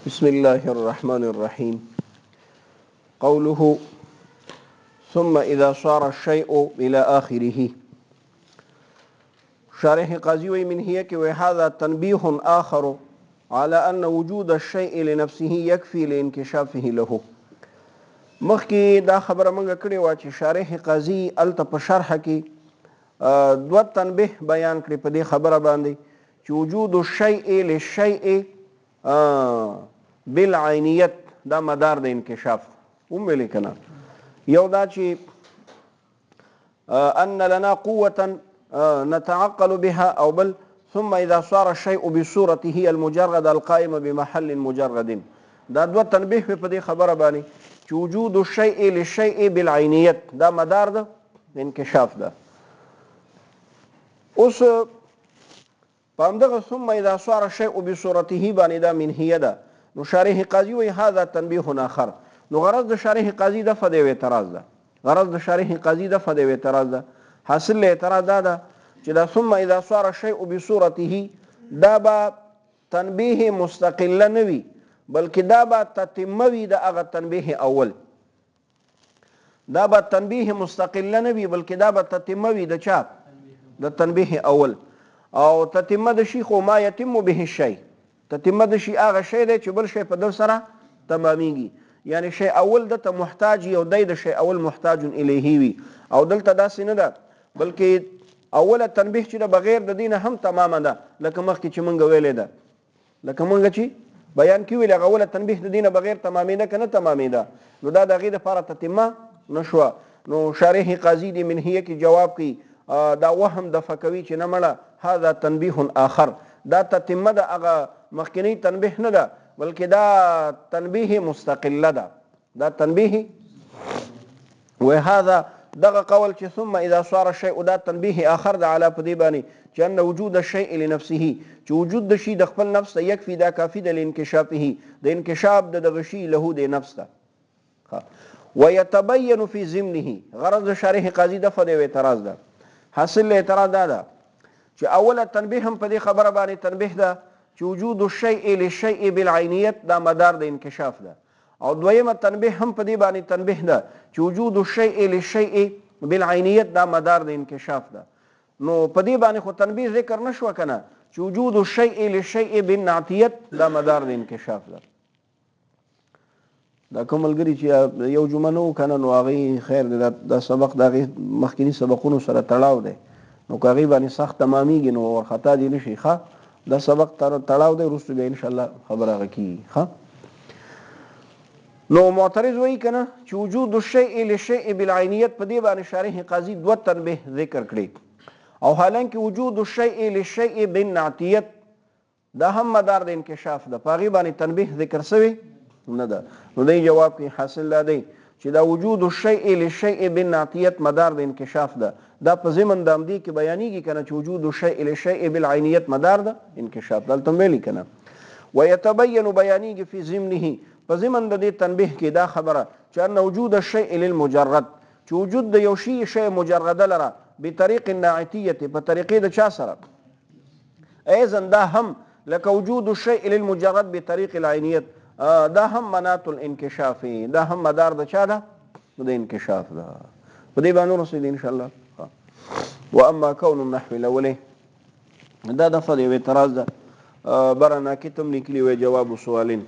بسم الله الرحمن الرحيم. قوله ثم إذا صار الشيء إلى آخره. شارح قاضي من هي وهذا تنبيه آخر على أن وجود الشيء لنفسه يكفي لانكشافه له. مخکې دا خبره موږ کړې وه چې شارح قاضي هلته په شرحه کې دوه تنبیه بیان کړي په دې خبره باندې چې وجود الشیء للشیء بالعینیت دا مدار د انکشاف هم ویلې که نه. یو دا چې ان لنا قوة نتعقل بها او بل ثم اذا صار الشيء بصورته المجرد القائم بمحل مجرد. دا دوه تنبیه په دې خبره باندې چې وجود الشیء للشیء بالعینیت دا مدار ده انکشاف ده. اوس په همدغه ثم اذا صار الشيء بصورته باندې دا منهیه ده. نو شارح قاضي وایي هذا تنبیه آخر. نو غرض د شارح قاضي دفع د یو اعتراض ده. غرض د شارح قاضي دفع د یو اعتراض ده. حاصل له اعتراض دا چې دا ثم اذا صار الشيء بصورته دا به تنبیه مستقله نه وي بلکې دا به تتمه وي د هغه تنبیه اول. دا به تنبیه مستقله نه وي بلکې دا به تتمه وي د چا د تنبیه اول. او تتمه د شي خو ما یتم به الشی، تتمه د شي هغه شی دی چې بل شی په دو سره تمامیږي. یعنی شی اول دته محتاج یو دی د شی اول محتاج الیه وي. او دلته داسې نه ده بلکې اوله تنبیه چې د بغیر د دینه هم تمامه ده لکه مخکې چې مونږ ویلې ده، لکه مونږ چې بیان کې ویل هغه اوله تنبیه د دینه بغیر تمامېده که نه تمامېده. نو دا د هغې دپاره تتمه نه شوه. نو شارح قاضي د منهیه کې جواب کوي دا وهم دفع کوي چې نه مړه هذا تنبیه آخر، دا تتمه د هغه مخکینی تنبیه نه ده بلکې دا تنبیه مستقله ده. دا تنبیه وهذا دغه قول چې ثم اذا صار الشيء دا تنبیه آخر ده علی په دې باندې چې ان وجود الشيء لنفسه چې وجود د شي د خپل نفس ته یکفي دا کافي ده لانکشافه د انکشاف د دغه شي له د نفس ته. ويتبين في ضمنه. غرض شارح قاضي دفع د اعتراض ده. حاصل له اعتراض دا چې اوله تنبیه هم په دې خبره باندې تنبیه ده چې وجود الشیء للشیء بالعینیت دا مدار د انکشاف ده. او دویمه تنبیه هم په دې باندې تنبیه ده چې وجود الشیء للشیء بالعینیت دا مدار د انکشاف ده. نو په دې باندې خو تنبیه ذکر نشوه کنه چې وجود الشیء للشیء بالنعتیت دا مدار د انکشاف ده. دا کوم ملګري چې یو جمعه نه وکنه نو هغې خیر دی دا سبق د هغې مخکیني سبقونو سره تړاو دی نو که هغې باندې سخت تمامیږي نو ورخطا دې نشي. ښه دا سبق تړاو دی وروسته بیا انشاءالله خبره هغه کېږي. ښه نو معترض وایي که نه چې وجود الشیء للشیء بالعینیت په دې باندې شارح قاضي دوه تنبیه ذکر کړي او حالانکه وجود الشیء للشیء بالنعتیت دا هم مدار د انکشاف ده په هغې باندې تنبیه ذکر شوی نه ده. نو دی جواب کې حاصل دا دی چې دا وجود الشیء للشیء بالنعتیت مدار د انکشاف ده. دا په ضمن د همدې کې بیانېږي که نه چې وجود الشیء للشیء بالعینیت مدار ده انکشاف. دلته هم ویلي که نه ویتبین بیانېږي فی ضمنه په ضمن د دې تنبیه کې دا خبره چې ان وجود الشیء للمجرد چې وجود د یو شی مجرده لره بطریق الناعتیت په طریقې د چا سره ایضا دا هم لکه وجود الشیء للمجرد بطریق العینیت دا هم مناط الانکشاف دا هم مدار د چا ده د انکشاف ده. په دې باندې ورسېږي انشاءالله. واما کون النحو الاولي دا دفع د یو اعتراض ده بره ناکت هم لیکلي وی جواب سوالین.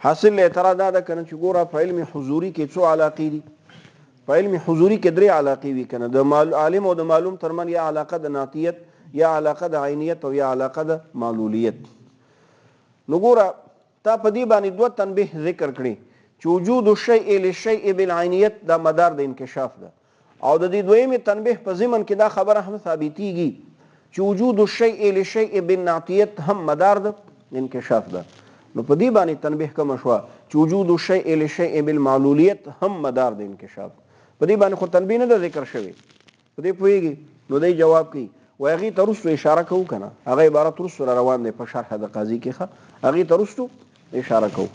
حاصل له اعتراض دا ده که نه چې ګوره په علم حضوري کې څو علاقې دي. په علم حضوري کې درې علاقې وي که نه د عالم او د معلوم ترمن یا علاقه د نعتیت یا علاقه د عینیت او یا علاقه د معلولیت. نو ګوره تا په دې باندې دوه تنبیه ذکر کړي چې وجود الشیء للشیء بالعینیت دا مدار د انکشاف ده او د دې دویمې تنبیه په ضمن کې دا خبره هم ثابتېږي چې وجود الشیء للشیء بالنعتیت هم مدار د انکشاف ده. نو په دې باندې تنبیه کومه شوه چې وجود الشیء للشیء بالمعلولیت هم مدار د انکشاف. په دې باندې خو تنبیه نه ده ذکر شوی. په دې پوهېږي. نو دی جواب کوي و هغې ته وروستو اشاره کوو که نه هغه عبارت وروستو را روان دی په شرح د قاضي کې. ښه هغې ته وروستو اشاره کوو.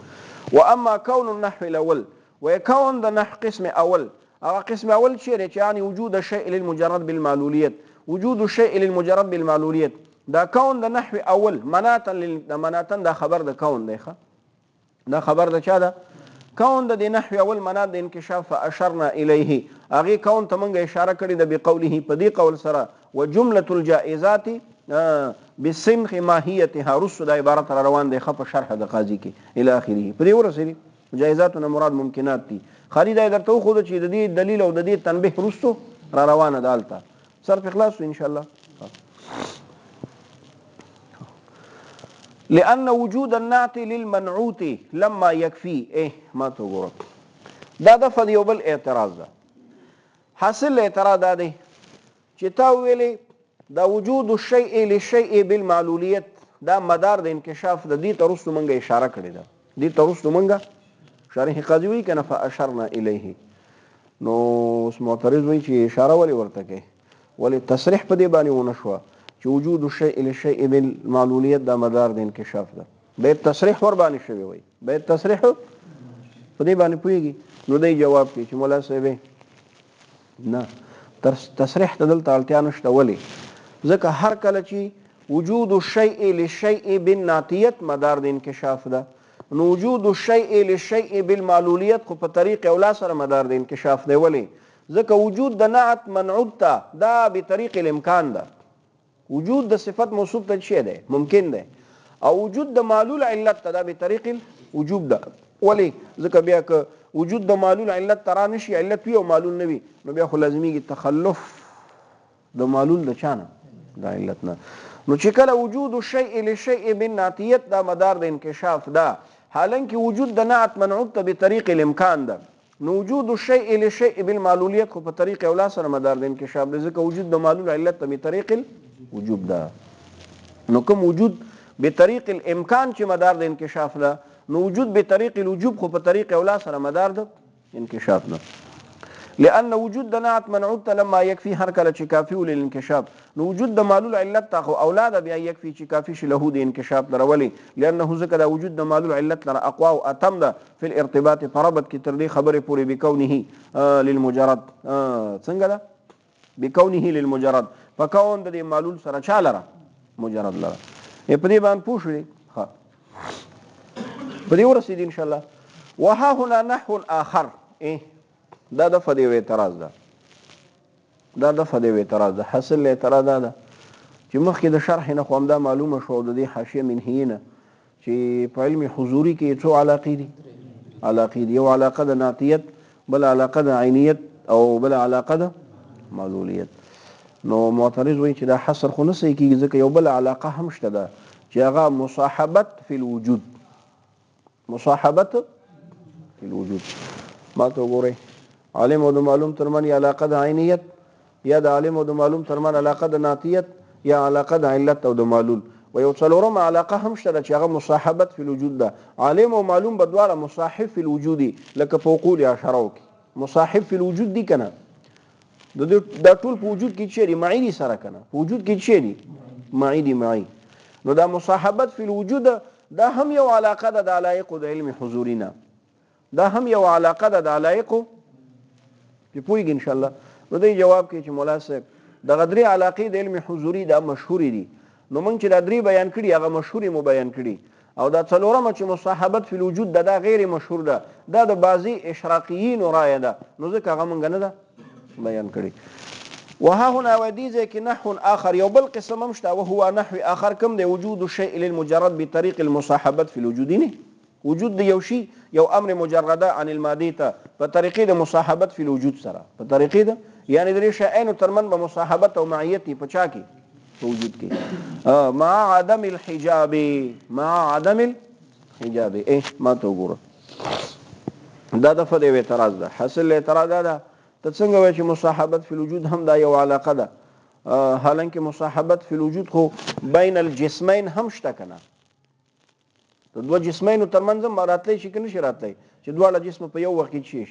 واما کون النحو الاول وکون د نحو قسم اول هغه قسم اول چیرې چې یعنی وجود الشیء للمجرد بالمعلولیت وجود الشیء للمجرد بالمعلولیت دا کون د نحو اول مناتا دا خبر د کون دی. ښه دا خبر د چا ده؟ کون د دې نحوی اول معنا د انکشاف فاشرنا الیه هغې کون ته موږ اشاره کړې ده بقوله په دې قول سره وجملة الجائزات بصنخ ماهیتها رسو دا عبارت را روان دی ښه په شرح د قاضي کې الی اخره په دې ورسېدي جایزاتو نه مراد ممکنات دي خالي دا یې درته وښوده چې د دې دلیل او د دې تنبیه رستو را روانه ده هلته صرف اخلاص انشاءالله. لأن وجود النعت للمنعوت لما يكفي ما ته وګوره دا دفعه د یو بل اعتراض ده. حاصل اعتراض دا دی چې تا ویلې دا وجود الشیء للشیء بالمعلولیت دا مدار د انکشاف د دې ته وروستو موږ اشاره کړې ده دې ته وروستو موږ شارح قاضي وایي که نه فاشرنا الیه نو اوس معترض وایي چې اشاره ولې ورته کوي ولې تصریح په دې باندې ونه شوه چې وجود الشیء للشیء بالمعلولیت دا مدار د انکشاف ده باید تصریح ور باندې شوی وای باید تصریح په دې باندې پوهېږي نو دی جواب کوي چې مولا صاحب نه تصریح ته دلته اړتیا نشته ولې ځکه هر کله چې وجود الشیء للشیء بالنعتیت مدار د انکشاف ده نو وجود الشیء للشیء بالمعلولیت خو په طریق اولا سره مدار د انکشاف دی ولې ځکه وجود د نعت منعوت ته دا بطریق الامکان ده وجود د صفت موصوف ته شی دی ممکن دی او وجود د معلول علت ته دا بطریق الوجوب ده ولې ځکه بیا که وجود د معلول علت ته را نشي علت وي او معلول نه وي نو بیا خو لازمیږي تخلف د معلول د چا نه د علت نه نو چې کله وجود الشیء للشیء بالنعتیت دا مدار د انکشاف ده حالانکه وجود د نعت منعوت ته بطریق الامکان ده نو وجود الشیء للشیء بالمعلولیت خو په طریق اولا سره مدار د انکشاف ده ځکه وجود د معلول علت ته بطریق وجوب ده نو کوم وجود بطریق الامکان چې مدار د انکشاف ده نو وجود بطریق الوجوب خو په طریق اولا سره مدار د انکشاف ده لأن وجود د نعت منعوت لما يكفي هر کله چې کافي للانکشاف نو وجود د معلول علت ته خو اولاد بیا يكفي چې کافي شي له د انکشاف درولي لانه ذکر وجود د معلول علت لره اقوا او اتم ده في الارتباط فربط کې تر دې خبره پورې بكونه للمجرد څنګه ده بكونه للمجرد فكون د معلول سره چا لره مجرد لره په دې باندې پوه شئ ها په دې ورسېد ان شاء الله وها هنا نحو اخر دا د فدی اعتراض ده دا د فدی اعتراض ده حاصل اعتراض ده چې مخکې د شرح نه خو همدا معلومه شو د دې حاشیه منهیه نه چې په علم حضوري کې څو علاقې دي علاقې دي یو علاقه د نعتیت بل علاقه د عینیت او بل علاقه د معلولیت نو معترض وایي چې دا حصر خو نه صحیح کېږي ځکه یو بل علاقه هم شته ده چې هغه مصاحبت فی الوجود مصاحبت فی الوجود ما ته وګورئ عالم او د معلوم ترمن یا علاقه د عینیت یا د عالم او د معلوم ترمن علاقه د نعتیت یا علاقه د علت او د معلول و یو څلورم علاقه هم شته چې هغه مصاحبت فی الوجود ده عالم او معلوم به دواړه مصاحب فی الوجود لکه په عقول اشارو کې مصاحب فی الوجود دي کنه دا ټول په وجود کې چیرې معی دي سره کنه په وجود کې چیرې معی دي معی نو دا مصاحبت فی الوجود دا هم یو علاقه ده د علایق د علم حضوری نه دا هم یو علاقه ده د علایق په پویګ ان شاء الله نو دی جواب کوي چې مولا صاحب د غدری علاقې د علم حضوری دا مشهور دي نو موږ چې دا درې بیان کړي هغه مشهور مو بیان کړي او دا څلورم چې مصاحبت فی الوجود دا غیر مشهور ده دا د بعضی اشراقیین رایه ده نو ځکه هغه موږ نه ده بیان کړي وها هنا وديزه کې نحو اخر یو بل قسم هم شته وهو نحو اخر کوم دی وجود الشيء للمجرد بطريق المصاحبت في الوجود نه وجود د یو شی یو امر مجرده عن الماضي ته په طریقې د مصاحبت فی الوجود سره په طریقې د یعنی د شیئین ترمن به مصاحبت او معیت په چا کې وجود کې مع عدم الحجاب مع عدم الحجاب ما ته وګوره دا د فدی اعتراض ده حاصل اعتراض ده ته څنګه وایي چې مصاحبت فی الوجود هم دا یو علاقه ده حالانکه مصاحبت فی الوجود خو بین الجسمین هم شته کنه د دوه جسمینو ترمنځ هم راتلی شي که نشي راتلی چې دواړه جسم په یو وخت کې شي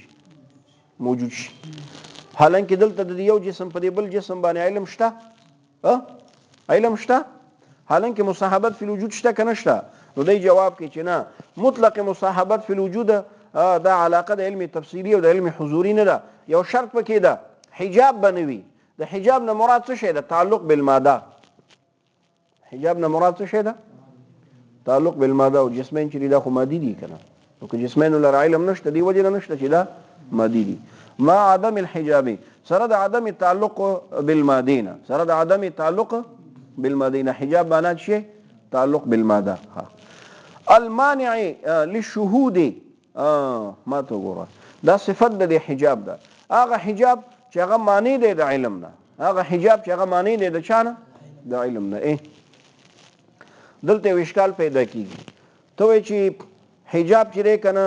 موجود شي حالانکه دلته د یو جسم په دې بل جسم باندې علم شته علم شته حالانکه مصاحبت فی الوجود شته که نشته نو دی جواب کوي چې نه مطلق مصاحبت فی الوجود دا علاقه د علم تفصیلی او د علم حضوری نه ده یو شرط پکې ده حجاب بنوي د حجاب نه مراد څه شی ده تعلق بالماده حجاب نه مراد څه شی ده تعلق بالماده او جسمین چې دا خو مادي دي کنه نو که جسمین لره علم نشته دی وجه نه نشته چې دا مادي دي. ما عدم الحجاب سره د عدم تعلق بالمادینه، سره د عدم تعلق بالمادینه. حجاب معنا شي تعلق بالماده. المانع للشهود ما تو ګوره دا صفت د حجاب ده. هغه حجاب چې هغه معنی دی د علم نه، هغه حجاب چې هغه معنی دی د چانه د علم نه. دلته اشکال پیدا کیږي، ته وایي چې حجاب چې دی کنه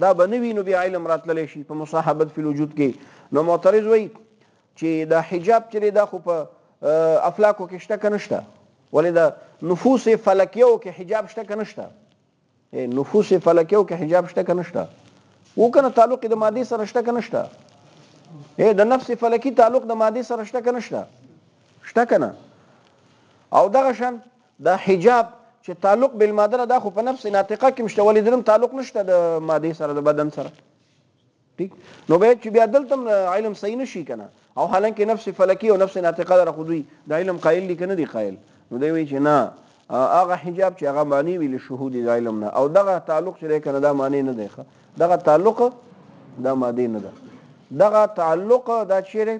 دا به نه وي نو بیا علم راتللی شي په مصاحبت فی الوجود کې. نو معترض وایي چې دا حجاب چې دی دا خو په افلاکو کې شته که نشته؟ ولې د نفوس فلکیو کې حجاب شته که نشته؟ نفوس فلکیو کې حجاب شته که نشته؟ و کنه تعلق د مادې سره شته که نشته؟ د نفس فلکی تعلق د مادې سره شته که نشته؟ شته که نه؟ او دغه شان دا حجاب چې تعلق بالماده دا خو په نفس ناطقه کې مشته، ولې دلم تعلق نشته د مادې سره د بدن سره. ٹھیک نو باید چې بیا دلته علم صحیح نشي کنه. او حالانکه نفس فلکی او نفس ناطقه در خو دوی د علم قائل دي کنه دي قائل. نو دوی وایي چې نه هغه حجاب چې هغه معنی وي له شهود د علم نه، او دغه تعلق چې دی کنه دا معنی نه دی، دغه تعلق دا مادي نه ده، دغه تعلق دا چیرې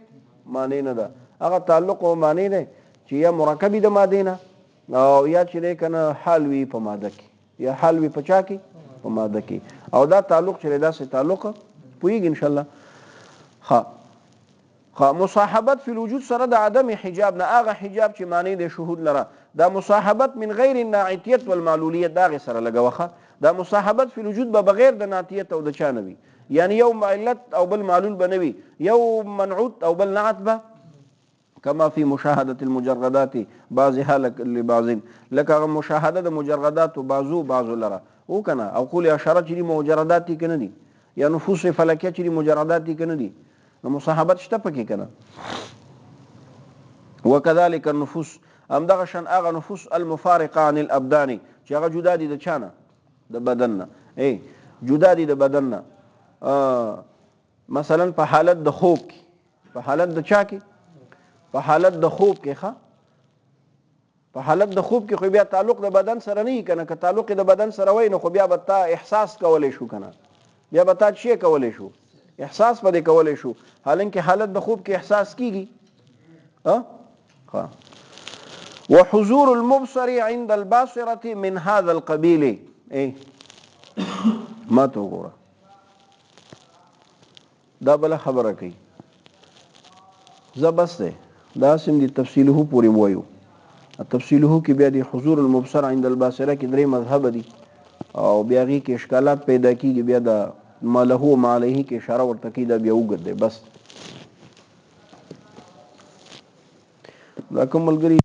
معنی نه ده. هغه تعلق او معنی دی چې یا مرکبی د مادې نه او یا چې دی کنه حال وي په ماده کې، یا حال وي په چا کې په ماده کې. او دا تعلق چې دا سه تعلق پوهیږي ان شاء الله. مصاحبت فی الوجود سره د عدم حجاب نه، هغه حجاب چې معنی د شهود لره، دا مصاحبت من غیر الناعتیت والمعلولیت داغه سره لګوخه. دا مصاحبت فی الوجود به بغیر د نعتیت او د چا نه وي، یعنی یو علت او بل معلول به نه وي، یو منعوت او بل نعت به کما فی مشاهده المجردات بعضها لبعض، لکه مشاهده د مجردات بعضو لره او کنه. او قول اشاره چې مجردات دي کنه دي، یا نفوس فلکیه چې مجردات دي کنه دي، نو مصاحبت شته پکې کنه. وکذلک النفوس همدغه شان هغه نفوس المفارقه عن الابدان چې هغه جدا دي د چانه د بدن نه، جدا دي د بدن نه. مثلا په حالت د خوب کې، په حالت د چا کې، په حالت د خوب کې په حالت د خوب کې خو بیا تعلق د بدن سره نه کنه. که تعلق د بدن سره وای نو خو بیا به تا احساس کولای شو کنه، بیا به تا شی کولای شو، احساس به کولای شو. حالانکه حالت د خوب کې احساس کیږي. وحضور المبصر عند الباصره من هذا القبيل. ما تو ګوره دا بل خبره کوي زبسته دا سم دي تفصیله پوری وایو. تفصیله کې بیا د حضور المبصر عند الباصره کې درې مذهب دي او بیا غي کې اشکالات پیدا کیږي. بیا د ماله ما علیه کې اشاره ورته کی دا بیا وګرځي. بس دا کوم ملګری